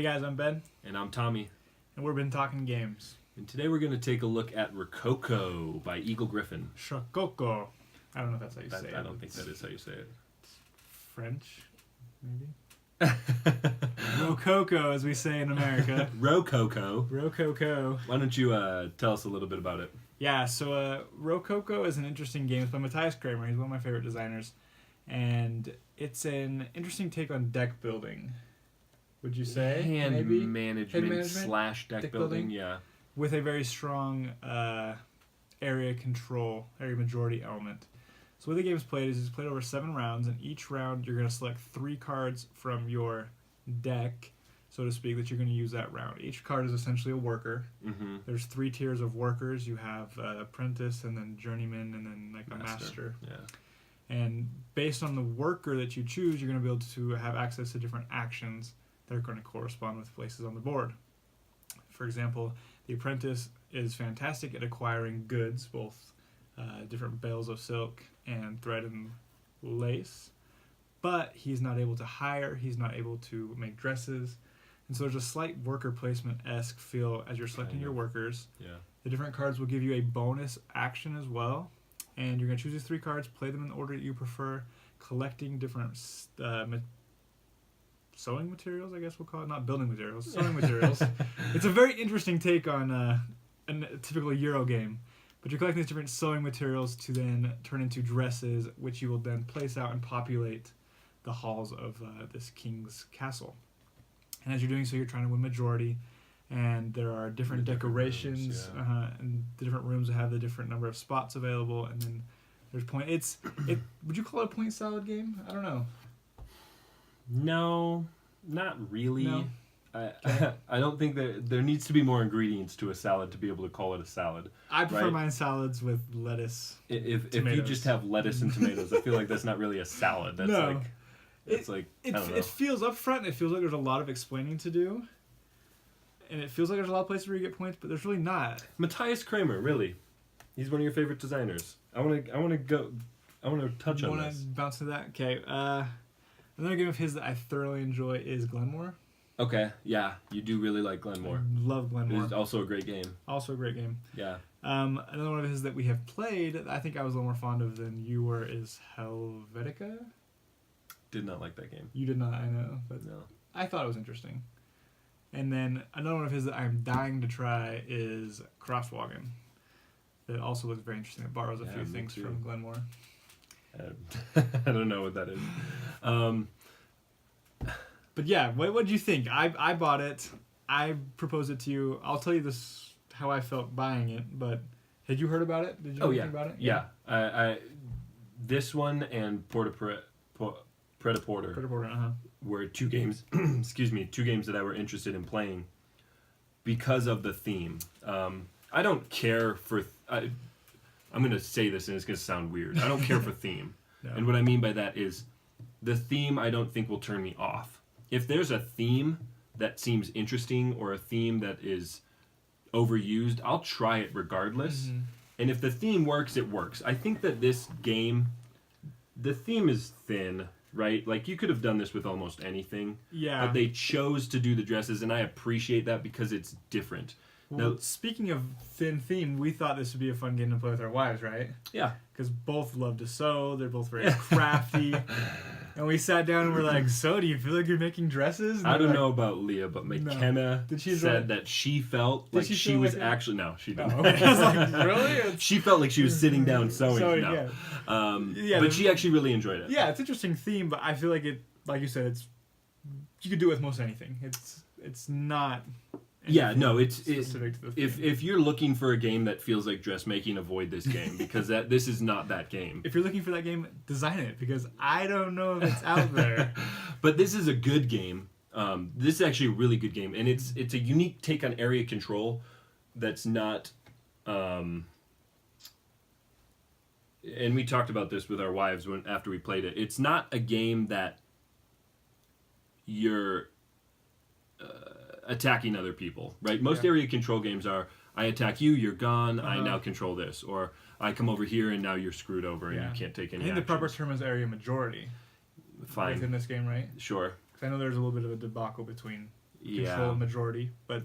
guys, I'm Ben. And I'm Tommy. And we've been talking games. And today we're going to take a look at Rococo by Eagle Griffin. Rococo. I don't know if that's how you say it. I don't think that is how you say it. French, maybe? Rococo, as we say in America. Rococo. Rococo. Why don't you tell us a little bit about it? Yeah, so Rococo is an interesting game. It's by Matthias Kramer. He's one of my favorite designers. And it's an interesting take on deck building. Would you say? Hand management slash deck building, yeah. With a very strong area majority element. So the way the game is played is it's played over 7 rounds, and each round you're going to select 3 cards from your deck, so to speak, that you're going to use that round. Each card is essentially a worker. Mm-hmm. There's 3 tiers of workers. You have apprentice, and then journeyman, and then like a master. Yeah. And based on the worker that you choose, you're going to be able to have access to different actions that are going to correspond with places on the board. For example, the apprentice is fantastic at acquiring goods, both different bales of silk and thread and lace, but he's not able to hire, he's not able to make dresses, and so there's a slight worker placement-esque feel as you're selecting your workers. Yeah. The different cards will give you a bonus action as well, and you're going to choose these 3 cards, play them in the order that you prefer, collecting different sewing materials, I guess we'll call it, not building materials, sewing materials. It's a very interesting take on a typical Euro game. But you're collecting these different sewing materials to then turn into dresses, which you will then place out and populate the halls of this king's castle. And as you're doing so, you're trying to win majority, and there are different decorations, rooms, and the different rooms have the different number of spots available, and then there's point. Would you call it a point salad game? I don't know. No, not really. No? I don't think there needs to be more ingredients to a salad to be able to call it a salad. I prefer mine salads with lettuce. If you just have lettuce and tomatoes, I feel like that's not really a salad. That's no. It feels up front. It feels like there's a lot of explaining to do, and it feels like there's a lot of places where you get points, but there's really not. Matthias Kramer, really, he's one of your favorite designers. I want to touch on this. Bounce to that? Okay. Another game of his that I thoroughly enjoy is Glenmore. Okay, yeah, you do really like Glenmore. I love Glenmore. It's also a great game. Also a great game. Yeah. Another one of his that we have played that I think I was a little more fond of than you were is Helvetica. Did not like that game. You did not, I know, but no. I thought it was interesting. And then another one of his that I'm dying to try is Crosswagon. That also looks very interesting. It borrows a few things from Glenmore. I don't know what that is. But yeah, what did you think? I bought it. I proposed it to you. I'll tell you this how I felt buying it. But had you heard about it? Did you know anything about it? Yeah. I this one and Pret-a-Porter were 2 games. Excuse me, 2 games that I were interested in playing because of the theme. I don't care for. I'm going to say this and it's going to sound weird. I don't care for theme, no. And what I mean by that is the theme I don't think will turn me off. If there's a theme that seems interesting or a theme that is overused, I'll try it regardless. Mm-hmm. And if the theme works, it works. I think that this game, the theme is thin, right? Like, you could have done this with almost anything. Yeah. But they chose to do the dresses, and I appreciate that because it's different. Well, now, speaking of thin theme, we thought this would be a fun game to play with our wives, right? Yeah. Because both love to sew. They're both very crafty. And we sat down and we're like, so do you feel like you're making dresses? And I don't know about Leah, but McKenna said that she felt like she was actually... No, she didn't. Oh, okay. I was like, really? She felt like she was sitting down sewing. No. Yeah. But she actually really enjoyed it. Yeah, it's an interesting theme, but I feel like it, like you said, you could do it with most anything. It's not... Yeah, no, it's specific to the theme. If you're looking for a game that feels like dressmaking, avoid this game because this is not that game. If you're looking for that game, design it because I don't know if it's out there. But this is a good game. This is actually a really good game, and it's a unique take on area control that's not. And we talked about this with our wives after we played it. It's not a game that you're attacking other people, right? Most area control games are, I attack you, you're gone, I now control this. Or I come over here and now you're screwed over and you can't take any I think the proper term is area majority. Fine. Within this game, right? Sure. Because I know there's a little bit of a debacle between control the majority, but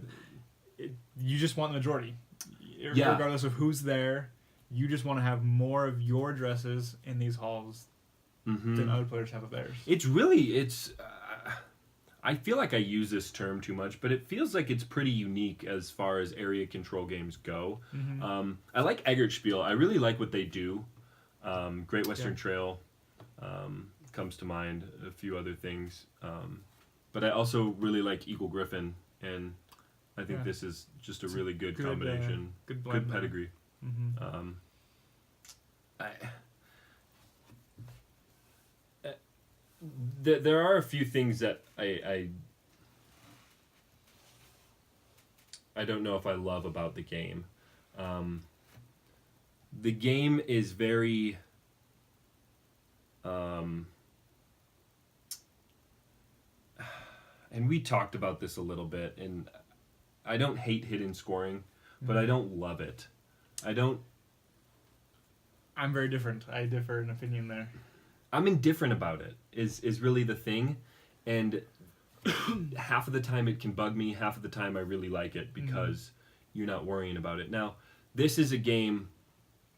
you just want the majority. Yeah. Regardless of who's there, you just want to have more of your dresses in these halls than other players have of theirs. I feel like I use this term too much, but it feels like it's pretty unique as far as area control games go. I like Eggertspiel. I really like what they do. Great Western Trail comes to mind. A few other things. But I also really like Eagle Griffin, and I think this is just a really good combination. Good blend. Good pedigree. There are a few things that I don't know if I love about the game. The game is very and we talked about this a little bit, and I don't hate hidden scoring, but I don't love it. I'm very different. I differ in opinion there. I'm indifferent about it, is really the thing. And half of the time it can bug me, half of the time I really like it because you're not worrying about it. Now, this is a game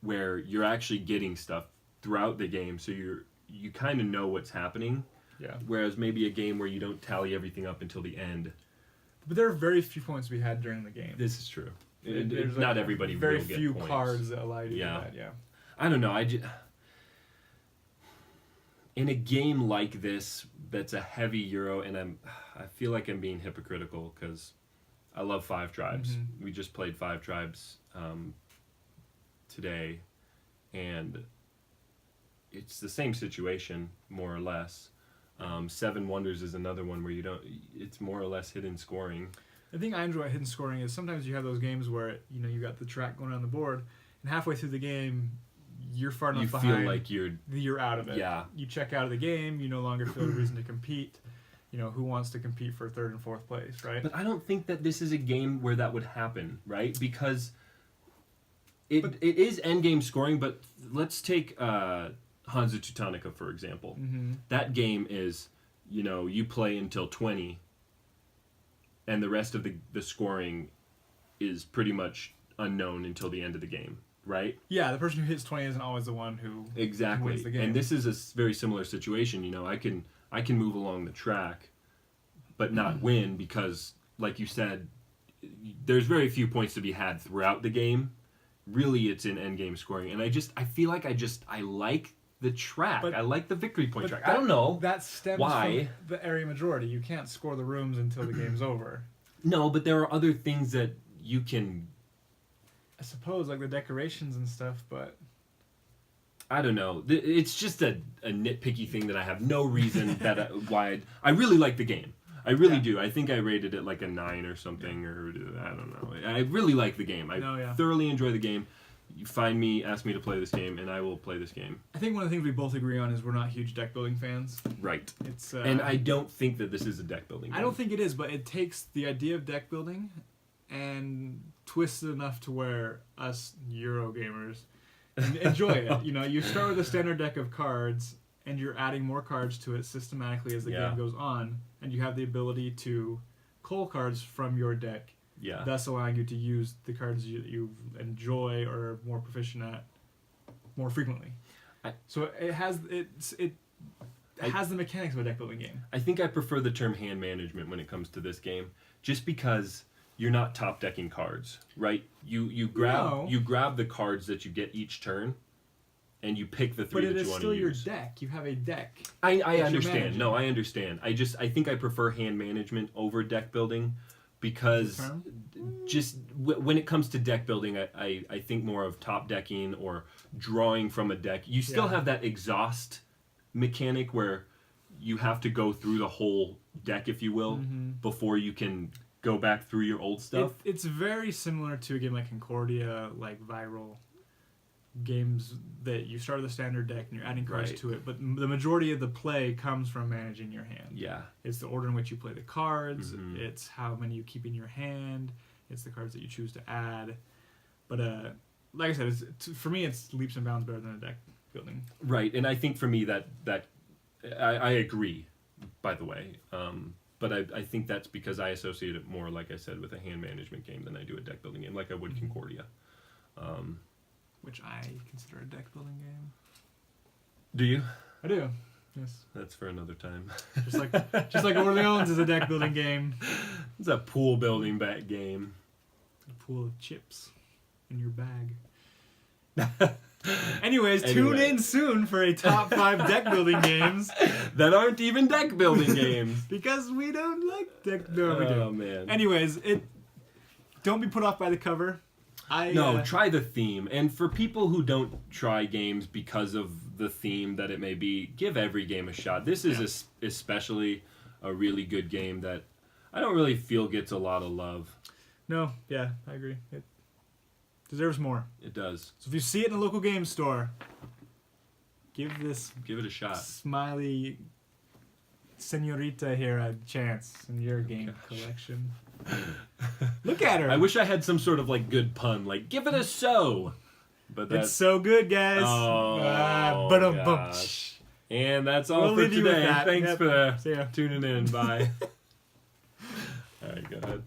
where you're actually getting stuff throughout the game, so you kind of know what's happening. Yeah. Whereas maybe a game where you don't tally everything up until the end. But there are very few points we had during the game. This is true. There's not everybody very will get few points. cards that allow you to do that. Yeah. I don't know. In a game like this, that's a heavy Euro, and I feel like I'm being hypocritical because I love Five Tribes. We just played Five Tribes today, and it's the same situation more or less. Seven Wonders is another one where it's more or less hidden scoring. The thing I enjoy about hidden scoring is sometimes you have those games where you got the track going on the board, and halfway through the game you're far enough behind. You feel like you're out of it. Yeah. You check out of the game. You no longer feel a reason to compete. Who wants to compete for third and fourth place, right? But I don't think that this is a game where that would happen, right? Because it is endgame scoring, but let's take Hansa Teutonica, for example. That game is, you play until 20, and the rest of the scoring is pretty much unknown until the end of the game, right? Yeah, the person who hits 20 isn't always the one who exactly wins the game. And this is a very similar situation. I can move along the track, but not win because, like you said, there's very few points to be had throughout the game. Really, it's in endgame scoring, and I feel like I like the track. I like the victory point track. I don't know that stems why. From the area majority. You can't score the rooms until the game's over. No, but there are other things that you can. I suppose, like the decorations and stuff, but I don't know. It's just a nitpicky thing that I have no reason why. I really like the game. I really do. I think I rated it like a 9 or something, or I don't know. I really like the game. I thoroughly enjoy the game. You find me, ask me to play this game, and I will play this game. I think one of the things we both agree on is we're not huge deck building fans. Right. It's and I don't think that this is a deck building game. I don't think it is, but it takes the idea of deck building and twists it enough to where us Euro gamers enjoy it. You start with a standard deck of cards, and you're adding more cards to it systematically as the game goes on, and you have the ability to cull cards from your deck, thus allowing you to use the cards you enjoy or are more proficient at more frequently. So it has the mechanics of a deck building game. I think I prefer the term hand management when it comes to this game, just because you're not top decking cards, right? You grab the cards that you get each turn, and you pick the 3 that you want to use. But it is still your deck. You have a deck. I understand. No, I understand. I think I prefer hand management over deck building, because just when it comes to deck building, I think more of top decking or drawing from a deck. You still have that exhaust mechanic where you have to go through the whole deck, if you will, before you can go back through your old stuff. It's very similar to a game like Concordia, like Viral games that you start with a standard deck and you're adding cards to it, but the majority of the play comes from managing your hand. Yeah. It's the order in which you play the cards, it's how many you keep in your hand, it's the cards that you choose to add. But like I said, for me it's leaps and bounds better than a deck building. Right, and I think for me that I agree, by the way. but I think that's because I associate it more, like I said, with a hand management game than I do a deck building game, like I would Concordia. Which I consider a deck building game. Do you? I do. Yes. That's for another time. Just like Orleans is a deck building game. It's a pool building back game. A pool of chips in your bag. Anyways, tune in soon for a top 5 deck building games that aren't even deck building games because we don't like deck building. Oh man. Anyways, don't be put off by the cover. Try the theme. And for people who don't try games because of the theme that it may be, give every game a shot. This is especially a really good game that I don't really feel gets a lot of love. No, yeah, I agree. It deserves more. It does. So if you see it in a local game store, give it a shot. Smiley senorita here a chance in your game collection. Look at her. I wish I had some sort of like good pun, like give it a so. But it's so good, guys. Gosh. And that's all for today. Thanks for tuning in. Bye. All right, go ahead.